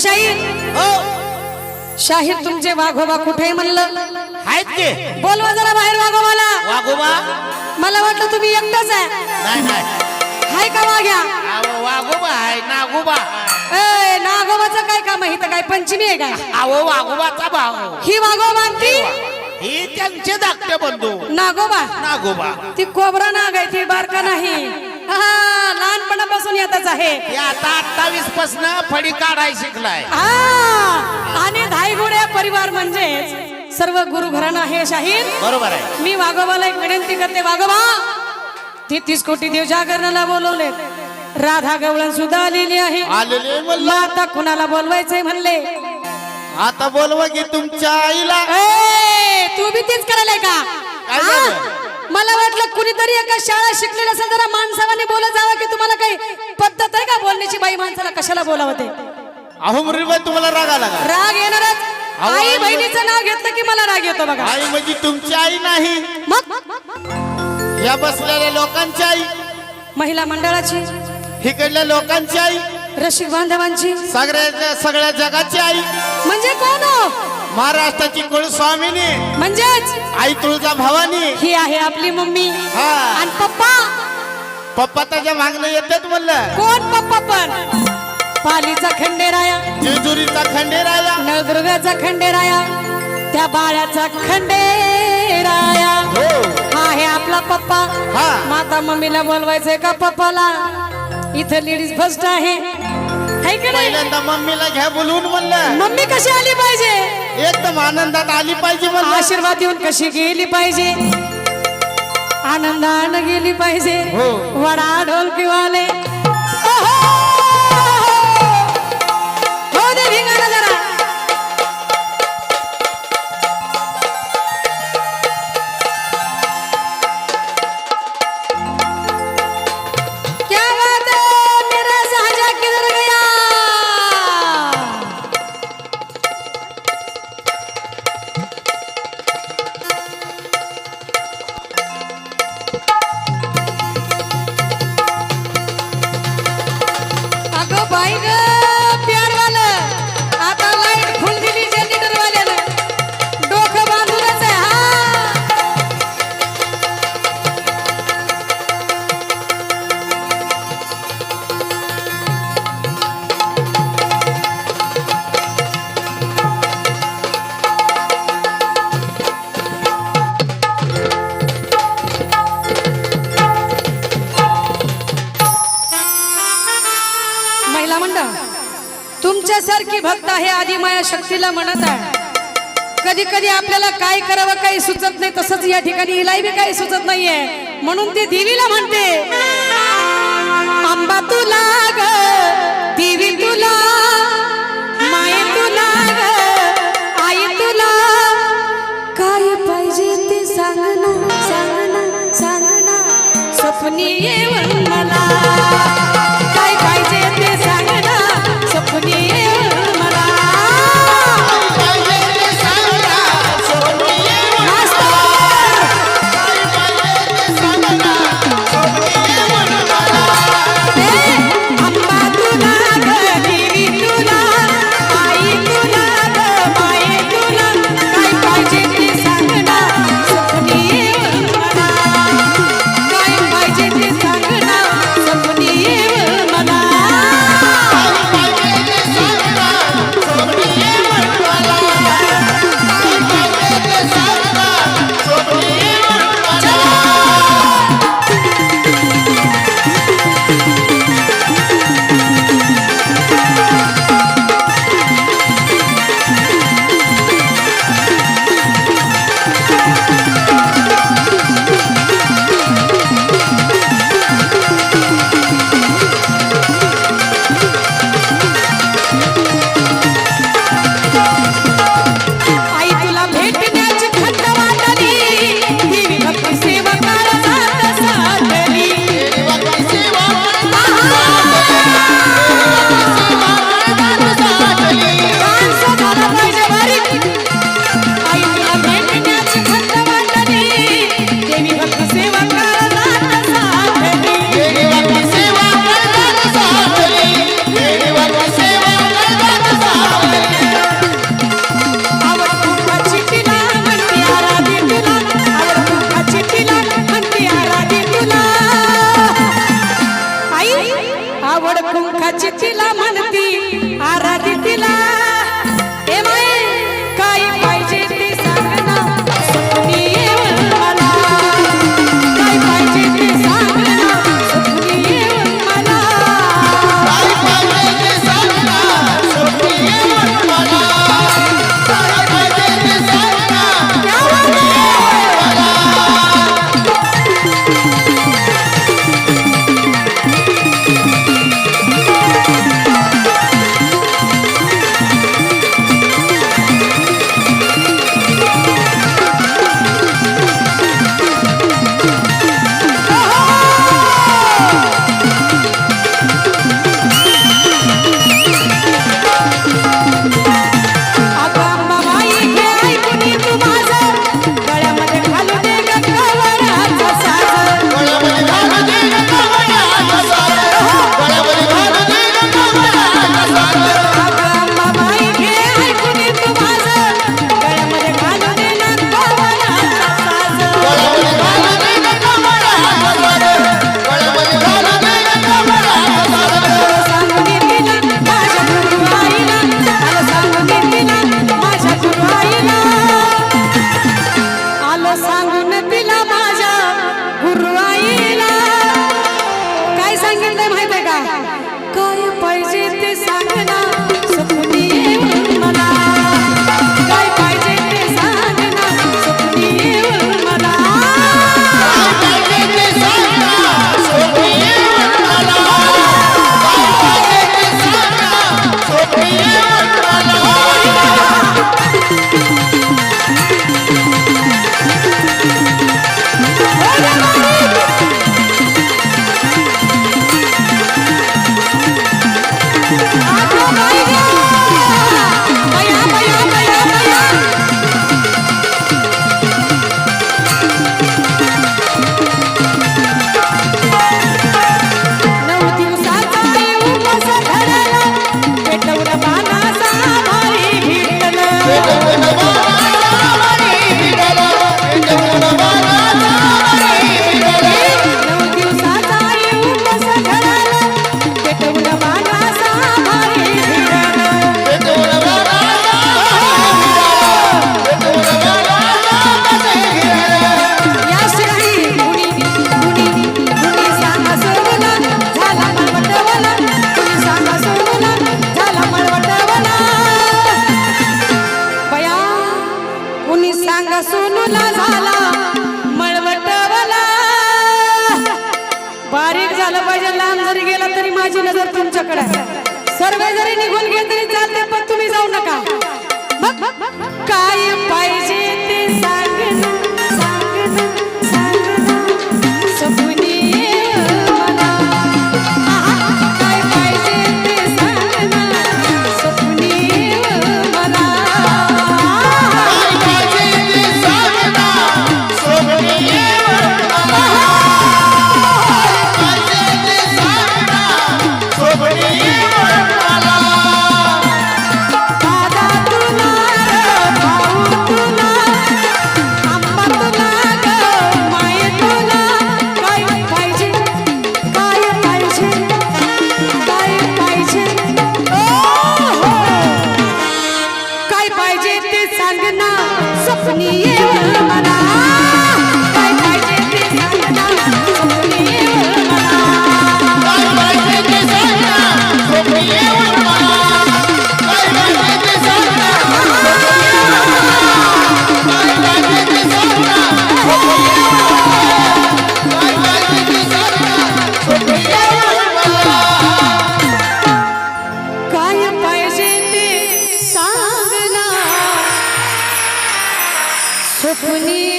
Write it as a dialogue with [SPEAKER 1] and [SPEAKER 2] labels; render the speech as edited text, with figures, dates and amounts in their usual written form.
[SPEAKER 1] शाहीर
[SPEAKER 2] हो
[SPEAKER 1] शाहीर तुमचे वाघोबा कुठे म्हणलं
[SPEAKER 2] आहेत के
[SPEAKER 1] बोलवा जरा बाहेर वाघोबाला
[SPEAKER 2] वाघोबा
[SPEAKER 1] मला वाटलं तुम्ही एकटाच आहे
[SPEAKER 2] नाही नाही
[SPEAKER 1] हाय का वाघ्या
[SPEAKER 2] अहो वाघोबा आहे नागोबा
[SPEAKER 1] ए नागोबाचं काय काम आहे? इथं काय पंचमी आहे काय?
[SPEAKER 2] अहो वाघोबाचा भाव
[SPEAKER 1] ही वाघोबा ती
[SPEAKER 2] ही त्यांचे धाकटे बंधू
[SPEAKER 1] नागोबा
[SPEAKER 2] नागोबा
[SPEAKER 1] ती कोबरा नाग आहे ती बारका नाही हा लहानपणापासून येतच आहे
[SPEAKER 2] हे आता 28 पासन फडी काढाय शिकलाय
[SPEAKER 1] हा आणि धायगुड्या परिवार म्हणजे सर्व गुरु घराणं आहे शाहीर
[SPEAKER 2] बरोबर आहे
[SPEAKER 1] मी वाघोबाला एक विनंती करते वाघोबा 33 कोटी देव जागरणाला बोलवले राधा गवळण सुद्धा आलेली आहे
[SPEAKER 2] आलेले म्हणलं
[SPEAKER 1] आता कुणाला बोलवायचंय म्हणले
[SPEAKER 2] आता बोलवा की तुमच्या आईला
[SPEAKER 1] ए, तू बी तेच करायलाय का
[SPEAKER 2] काय
[SPEAKER 1] हा?
[SPEAKER 2] झालं?
[SPEAKER 1] मला वाटलं कुणीतरी एका शाळा शिकलेलं असेल जरा माणसावाने बोलत जावं की तुम्हाला काही पद्धत आहे का बोलण्याची बाई माणसाला कशाला बोलावं ते
[SPEAKER 2] अहो मुरलीबाई तुम्हाला राग आला का
[SPEAKER 1] राग येणारच
[SPEAKER 2] अहो,
[SPEAKER 1] आई
[SPEAKER 2] आई
[SPEAKER 1] बहिणीचं नाव घेतलं की मला राग येतो बघा
[SPEAKER 2] आई म्हणजे तुमची आई नाही
[SPEAKER 1] मग
[SPEAKER 2] या बसलेल्या लोकांची आई
[SPEAKER 1] महिला मंडळाची
[SPEAKER 2] इकडल्या लोकांची आई
[SPEAKER 1] रसिक बांधवांची
[SPEAKER 2] सगळ्या जगाची आई
[SPEAKER 1] म्हणजे कोण हो?
[SPEAKER 2] महाराष्ट्राची कुलस्वामिनी
[SPEAKER 1] म्हणजेच
[SPEAKER 2] आई तुळजा भवानी
[SPEAKER 1] ही आहे आपली मम्मी
[SPEAKER 2] हा
[SPEAKER 1] आणि पप्पा
[SPEAKER 2] पप्पा त्याच्या मागणं येतात म्हणलं
[SPEAKER 1] कोण पप्पा पण पालीचा खंडेराया
[SPEAKER 2] जेजुरीचा खंडेराया
[SPEAKER 1] नळदुर्गाचा खंडेराया त्या बाळ्याचा खंडेराया
[SPEAKER 2] हो
[SPEAKER 1] हा आहे आपला पप्पा
[SPEAKER 2] हा
[SPEAKER 1] माता मम्मीला बोलवायचंय का पप्पाला इथं लेडीज फर्स्ट आहे है की नाही
[SPEAKER 2] पहिल्यांदा मम्मीला घ्या बोलवून म्हणलं
[SPEAKER 1] मम्मी कशी आली पाहिजे
[SPEAKER 2] एकदम आनंदात आली पाहिजे म्हणलं
[SPEAKER 1] आशीर्वाद देऊन कशी गेली पाहिजे आनंदानं गेली पाहिजे
[SPEAKER 2] हो.
[SPEAKER 1] वडा ढोलकीवाले हो दे धिंगाणा जरा क्या बात है मेरा साजा किधर गया अगं बाई ग प्यारवालं आता लाईट फुल दिली जनरेटर वाल्यानं डोकं बांधूनच आहे हा महिला मंडळ तुमच्यासारखी भक्त आहे आदि माया शक्तीला म्हणत आहे कधी कधी आपल्याला काय करावं काही सुचत नाही तसंच या ठिकाणी हिलाही बी काही सुचत नाहीये म्हणून ती देवीला म्हणते अंबा तुला ग देवी तुला माये तुला ग आई तुला काय पाहिजे ते सांग ना सांग ना सांग ना स्वप्नी येऊन मला काय पाहिजे ते सांग ना स्वप्नी येऊन मला मास्तर आवड कुंकाची तिला म्हणती आराधी तिला ए माये काय पाहिजे ते सांग ना स्वप्नी येऊन मला काय पाहिजे ते सांग ना स्वप्नी येऊन मला
[SPEAKER 2] काय पाहिजे ते सांग ना स्वप्नी येऊन मला काय पाहिजे ते सांग ना स्वप्नी येऊन मला
[SPEAKER 1] सोनूला झाला मळवटवला बारीक झालं पाहिजे लांब जरी गेला तरी माझी नजर तुमच्याकडे सर्व जरी निघून गेले तरी चालते पण तुम्ही जाऊ नका काय पाहिजे ते सांग ना सांग ना सांग ना स्वप्नी मला काय पाहिजे ते सांग ना स्वप्नी मला स्वप्नी येऊन मला काय पाहिजे ते सांग ना स्वप्नी येऊन मला
[SPEAKER 2] काय पाहिजे ते सांग ना स्वप्नी येऊन मला काय पाहिजे ते सांग ना स्वप्नी येऊन मला काय पाहिजे ते सांग ना स्वप्नी येऊन मला काय पाहिजे ते सांग ना
[SPEAKER 1] स्वप्नी